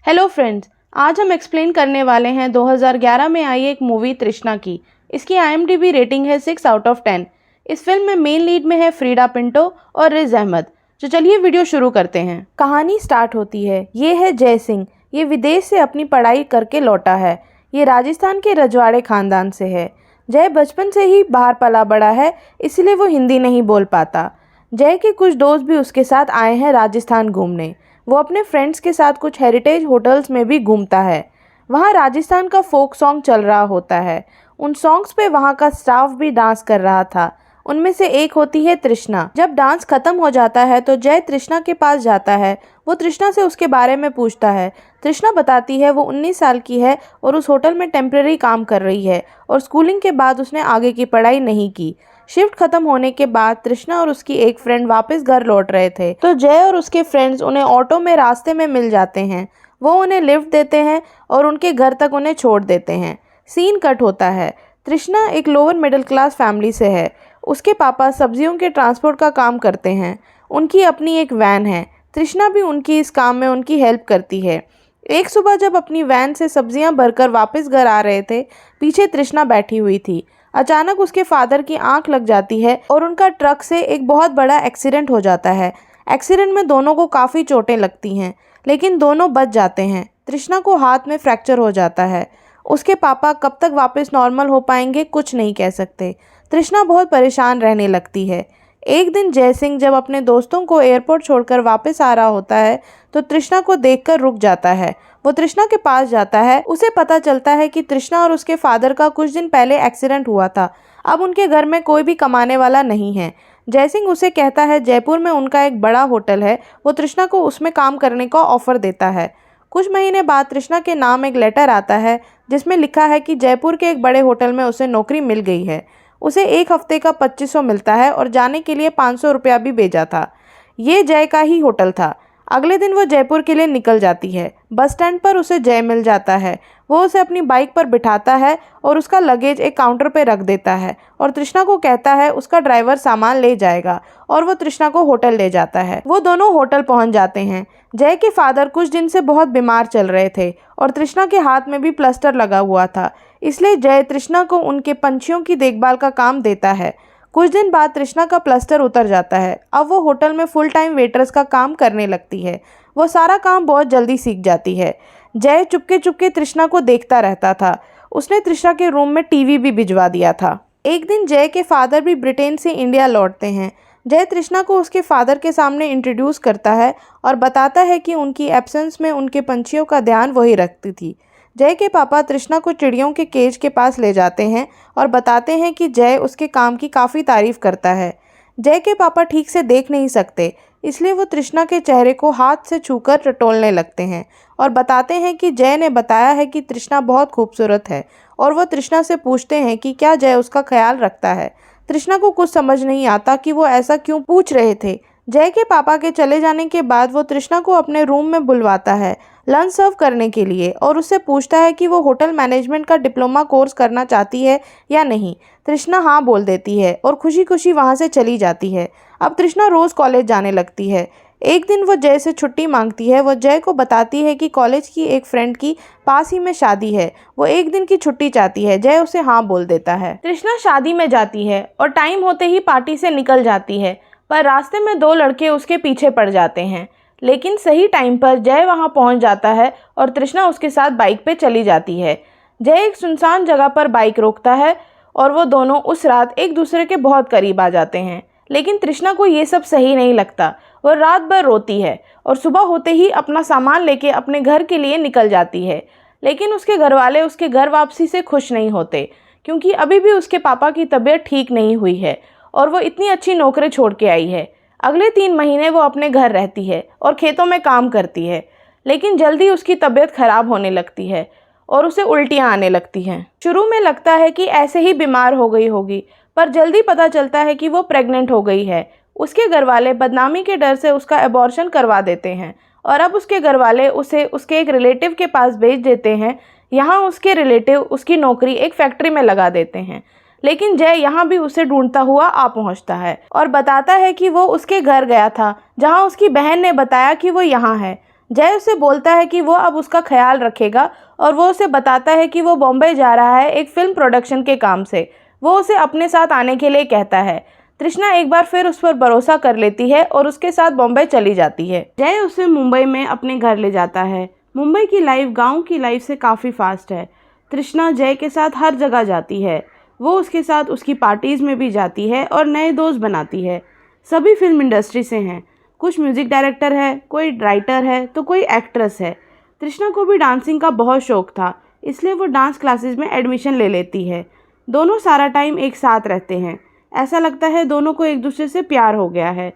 Hello friends, आज हम explain करने वाले हैं 2011 में आई एक मूवी तृष्णा की। इसकी IMDb रेटिंग है 6 आउट ऑफ 10। इस फिल्म में मेन लीड में है फ्रीडा पिंटो और रिज अहमद। तो चलिए वीडियो शुरू करते हैं। कहानी स्टार्ट होती है। ये है जय सिंह। ये विदेश से अपनी पढ़ाई करके लौटा है। ये राजस्थान के रजवाड़े खानदान से है। जय बचपन से ही बाहर पला बड़ा है, इसलिए वो हिंदी नहीं बोल पाता। जय के कुछ दोस्त भी उसके साथ आए हैं राजस्थान घूमने। वो अपने फ्रेंड्स के साथ कुछ हेरिटेज होटल्स में भी घूमता है। वहाँ राजस्थान का फोक सॉन्ग चल रहा होता है। उन सॉन्ग्स पे वहाँ का स्टाफ भी डांस कर रहा था। उनमें से एक होती है तृष्णा। जब डांस खत्म हो जाता है तो जय तृष्णा के पास जाता है। वो तृष्णा से उसके बारे में पूछता है। तृष्णा बताती है वो 19 साल की है और उस होटल में टेम्परेरी काम कर रही है और स्कूलिंग के बाद उसने आगे की पढ़ाई नहीं की। शिफ्ट खत्म होने के बाद तृष्णा और उसकी एक फ्रेंड वापस घर लौट रहे थे तो जय और उसके फ्रेंड्स उन्हें ऑटो में रास्ते में मिल जाते हैं। वो उन्हें लिफ्ट देते हैं और उनके घर तक उन्हें छोड़ देते हैं। सीन कट होता है। तृष्णा एक लोअर मिडिल क्लास फैमिली से है। उसके पापा सब्जियों के ट्रांसपोर्ट का काम करते हैं। उनकी अपनी एक वैन है। तृष्णा भी उनकी इस काम में उनकी हेल्प करती है। एक सुबह जब अपनी वैन से सब्जियां भरकर वापस घर आ रहे थे, पीछे तृष्णा बैठी हुई थी। अचानक उसके फादर की आंख लग जाती है और उनका ट्रक से एक बहुत बड़ा एक्सीडेंट हो जाता है। एक्सीडेंट में दोनों को काफ़ी चोटें लगती हैं, लेकिन दोनों बच जाते हैं। तृष्णा को हाथ में फ्रैक्चर हो जाता है। उसके पापा कब तक वापस नॉर्मल हो पाएंगे कुछ नहीं कह सकते। तृष्णा बहुत परेशान रहने लगती है। एक दिन जय सिंह जब अपने दोस्तों को एयरपोर्ट छोड़कर वापस आ रहा होता है तो तृष्णा को देखकर रुक जाता है। वो तृष्णा के पास जाता है। उसे पता चलता है कि तृष्णा और उसके फादर का कुछ दिन पहले एक्सीडेंट हुआ था। अब उनके घर में कोई भी कमाने वाला नहीं है। जय सिंह उसे कहता है जयपुर में उनका एक बड़ा होटल है। वो तृष्णा को उसमें काम करने का ऑफर देता है। कुछ महीने बाद तृष्णा के नाम एक लेटर आता है जिसमें लिखा है कि जयपुर के एक बड़े होटल में उसे नौकरी मिल गई है। उसे एक हफ्ते का 2500 मिलता है और जाने के लिए 500 रुपया भी भेजा था। ये जय का ही होटल था। अगले दिन वो जयपुर के लिए निकल जाती है। बस स्टैंड पर उसे जय मिल जाता है। वो उसे अपनी बाइक पर बिठाता है और उसका लगेज एक काउंटर पर रख देता है और तृष्णा को कहता है उसका ड्राइवर सामान ले जाएगा और वो तृष्णा को होटल ले जाता है। वो दोनों होटल पहुंच जाते हैं। जय के फादर कुछ दिन से बहुत बीमार चल रहे थे और तृष्णा के हाथ में भी प्लास्टर लगा हुआ था, इसलिए जय तृष्णा को उनके पंछियों की देखभाल का काम देता है। कुछ दिन बाद तृष्णा का प्लास्टर उतर जाता है। अब वो होटल में फुल टाइम वेटर्स का काम करने लगती है। वो सारा काम बहुत जल्दी सीख जाती है। जय चुपके चुपके तृष्णा को देखता रहता था। उसने तृष्णा के रूम में टीवी भी भिजवा दिया था। एक दिन जय के फादर भी ब्रिटेन से इंडिया लौटते हैं। जय तृष्णा को उसके फादर के सामने इंट्रोड्यूस करता है और बताता है कि उनकी एब्सेंस में उनके पंछियों का ध्यान वही रखती थी। जय के पापा तृष्णा को चिड़ियों के केज के पास ले जाते हैं और बताते हैं कि जय उसके काम की काफ़ी तारीफ करता है। जय के पापा ठीक से देख नहीं सकते, इसलिए वो तृष्णा के चेहरे को हाथ से छूकर टटोलने लगते हैं और बताते हैं कि जय ने बताया है कि तृष्णा बहुत खूबसूरत है और वो तृष्णा से पूछते हैं कि क्या जय उसका ख्याल रखता है। तृष्णा को कुछ समझ नहीं आता कि वो ऐसा क्यों पूछ रहे थे। जय के पापा के चले जाने के बाद वो तृष्णा को अपने रूम में बुलवाता है लंच सर्व करने के लिए और उससे पूछता है कि वो होटल मैनेजमेंट का डिप्लोमा कोर्स करना चाहती है या नहीं। तृष्णा हाँ बोल देती है और खुशी खुशी वहाँ से चली जाती है। अब तृष्णा रोज़ कॉलेज जाने लगती है। एक दिन वो जय से छुट्टी मांगती है। वो जय को बताती है कि कॉलेज की एक फ्रेंड की पास ही में शादी है। वो एक दिन की छुट्टी चाहती है। जय उसे हाँ बोल देता है। तृष्णा शादी में जाती है और टाइम होते ही पार्टी से निकल जाती है, पर रास्ते में दो लड़के उसके पीछे पड़ जाते हैं। लेकिन सही टाइम पर जय वहां पहुंच जाता है और तृष्णा उसके साथ बाइक पे चली जाती है। जय एक सुनसान जगह पर बाइक रोकता है और वो दोनों उस रात एक दूसरे के बहुत करीब आ जाते हैं। लेकिन तृष्णा को ये सब सही नहीं लगता। वो रात भर रोती है और सुबह होते ही अपना सामान लेके अपने घर के लिए निकल जाती है। लेकिन उसके घर वाले उसके घर वापसी से खुश नहीं होते, क्योंकि अभी भी उसके पापा की तबीयत ठीक नहीं हुई है और वो इतनी अच्छी नौकरी छोड़ के आई है। अगले 3 महीने वो अपने घर रहती है और खेतों में काम करती है, लेकिन जल्दी उसकी तबीयत खराब होने लगती है और उसे उल्टियाँ आने लगती हैं। शुरू में लगता है कि ऐसे ही बीमार हो गई होगी, पर जल्दी पता चलता है कि वो प्रेग्नेंट हो गई है। उसके घर वाले बदनामी के डर से उसका एबॉर्शन करवा देते हैं और अब उसके घर वाले उसे उसके एक रिलेटिव के पास भेज देते हैं। यहाँ उसके रिलेटिव उसकी नौकरी एक फैक्ट्री में लगा देते हैं। लेकिन जय यहाँ भी उसे ढूंढता हुआ आ पहुँचता है और बताता है कि वो उसके घर गया था, जहाँ उसकी बहन ने बताया कि वो यहाँ है। जय उसे बोलता है कि वो अब उसका ख्याल रखेगा और वो उसे बताता है कि वो बॉम्बे जा रहा है एक फिल्म प्रोडक्शन के काम से। वो उसे अपने साथ आने के लिए कहता है। तृष्णा एक बार फिर उस पर भरोसा कर लेती है और उसके साथ बॉम्बे चली जाती है। जय उसे मुंबई में अपने घर ले जाता है। मुंबई की लाइफ गांव की लाइफ से काफ़ी फास्ट है। तृष्णा जय के साथ हर जगह जाती है। वो उसके साथ उसकी पार्टीज़ में भी जाती है और नए दोस्त बनाती है। सभी फिल्म इंडस्ट्री से हैं। कुछ म्यूज़िक डायरेक्टर है, कोई राइटर है तो कोई एक्ट्रेस है। तृष्णा को भी डांसिंग का बहुत शौक था, इसलिए वो डांस क्लासेस में एडमिशन ले लेती है। दोनों सारा टाइम एक साथ रहते हैं। ऐसा लगता है दोनों को एक दूसरे से प्यार हो गया है।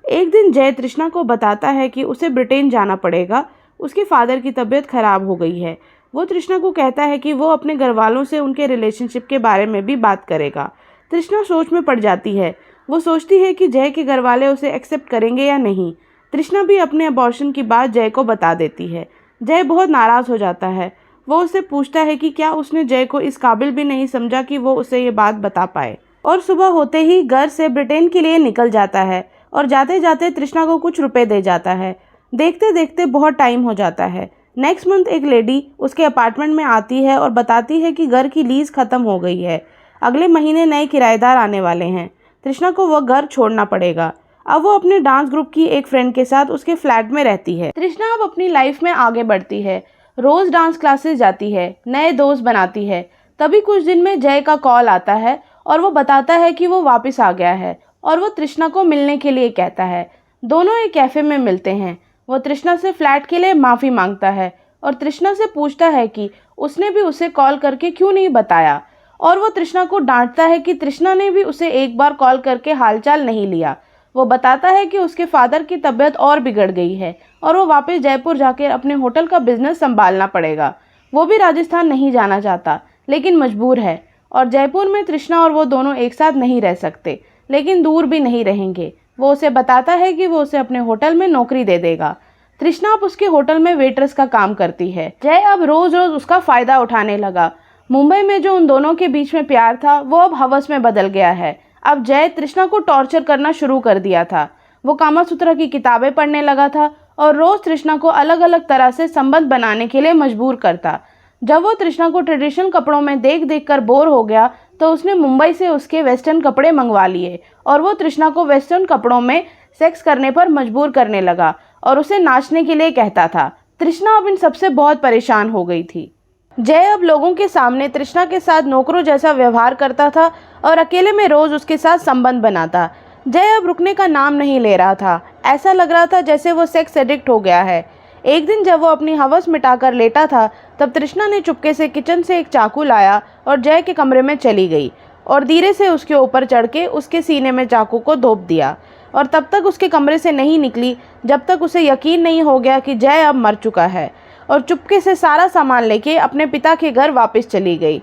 एक दिन जय तृष्णा को बताता है कि उसे ब्रिटेन जाना पड़ेगा। उसके फादर की तबीयत खराब हो गई है। वो तृष्णा को कहता है कि वो अपने घर वालों से उनके रिलेशनशिप के बारे में भी बात करेगा। तृष्णा सोच में पड़ जाती है। वो सोचती है कि जय के घर वाले उसे एक्सेप्ट करेंगे या नहीं। तृष्णा भी अपने अबॉर्शन की बात जय को बता देती है। जय बहुत नाराज़ हो जाता है। वो उससे पूछता है कि क्या उसने जय को इस काबिल भी नहीं समझा कि वो उसे ये बात बता पाए। और सुबह होते ही घर से ब्रिटेन के लिए निकल जाता है और जाते जाते तृष्णा को कुछ रुपए दे जाता है। देखते देखते बहुत टाइम हो जाता है। नेक्स्ट मंथ एक लेडी उसके अपार्टमेंट में आती है और बताती है कि घर की लीज ख़त्म हो गई है। अगले महीने नए किराएदार आने वाले हैं। तृष्णा को वह घर छोड़ना पड़ेगा। अब वो अपने डांस ग्रुप की एक फ्रेंड के साथ उसके फ्लैट में रहती है। तृष्णा अब अपनी लाइफ में आगे बढ़ती है। रोज़ डांस क्लासेस जाती है, नए दोस्त बनाती है। तभी कुछ दिन में जय का कॉल आता है और वो बताता है कि वो वापस आ गया है और वो तृष्णा को मिलने के लिए कहता है। दोनों एक कैफ़े में मिलते हैं। वो तृष्णा से फ्लैट के लिए माफ़ी मांगता है और तृष्णा से पूछता है कि उसने भी उसे कॉल करके क्यों नहीं बताया। और वो तृष्णा को डांटता है कि तृष्णा ने भी उसे एक बार कॉल करके हालचाल नहीं लिया। वो बताता है कि उसके फादर की तबीयत और बिगड़ गई है और वो वापस जयपुर जाकर अपने होटल का बिजनेस संभालना पड़ेगा। वो भी राजस्थान नहीं जाना चाहता लेकिन मजबूर है। और जयपुर में तृष्णा और वो दोनों एक साथ नहीं रह सकते, लेकिन दूर भी नहीं रहेंगे। वो उसे बताता है कि वो उसे अपने होटल में नौकरी दे देगा। तृष्णा अब उसके होटल में वेट्रेस का काम करती है। जय अब रोज रोज उसका फ़ायदा उठाने लगा। मुंबई में जो उन दोनों के बीच में प्यार था वो अब हवस में बदल गया है। अब जय तृष्णा को टॉर्चर करना शुरू कर दिया था। वो कामासूत्र की किताबें पढ़ने लगा था और रोज़ तृष्णा को अलग अलग तरह से संबंध बनाने के लिए मजबूर करता। जब वो तृष्णा को ट्रेडिशनल कपड़ों में देख देख कर बोर हो गया तो उसने मुंबई से उसके वेस्टर्न कपड़े मंगवा लिए और वो तृष्णा को वेस्टर्न कपड़ों में सेक्स करने पर मजबूर करने लगा और उसे नाचने के लिए कहता था। तृष्णा अब इन सबसे बहुत परेशान हो गई थी। जय अब लोगों के सामने तृष्णा के साथ नौकरों जैसा व्यवहार करता था और अकेले में रोज़ उसके साथ संबंध बनाता। जय अब रुकने का नाम नहीं ले रहा था। ऐसा लग रहा था जैसे वो सेक्स एडिक्ट हो गया है। एक दिन जब वो अपनी हवस मिटाकर लेटा था तब तृष्णा ने चुपके से किचन से एक चाकू लाया और जय के कमरे में चली गई और धीरे से उसके ऊपर चढ़ के उसके सीने में चाकू को धोप दिया और तब तक उसके कमरे से नहीं निकली जब तक उसे यकीन नहीं हो गया कि जय अब मर चुका है। और चुपके से सारा सामान लेके अपने पिता के घर वापस चली गई।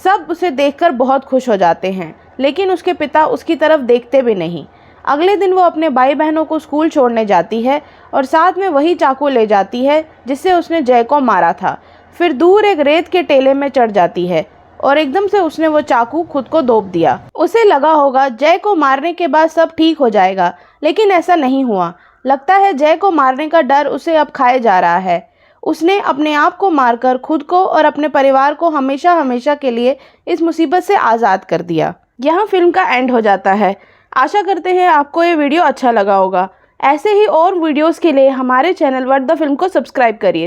सब उसे देखकर बहुत खुश हो जाते हैं, लेकिन उसके पिता उसकी तरफ देखते भी नहीं। अगले दिन वो अपने भाई बहनों को स्कूल छोड़ने जाती है और साथ में वही चाकू ले जाती है जिससे उसने जय को मारा था। फिर दूर एक रेत के टेले में चढ़ जाती है और एकदम से उसने वो चाकू खुद को धोप दिया। उसे लगा होगा जय को मारने के बाद सब ठीक हो जाएगा, लेकिन ऐसा नहीं हुआ। लगता है जय को मारने का डर उसे अब खाए जा रहा है। उसने अपने आप को मारकर खुद को और अपने परिवार को हमेशा हमेशा के लिए इस मुसीबत से आज़ाद कर दिया। यहाँ फिल्म का एंड हो जाता है। आशा करते हैं आपको ये वीडियो अच्छा लगा होगा। ऐसे ही और वीडियोस के लिए हमारे चैनल वर्ड द फिल्म को सब्सक्राइब करिए।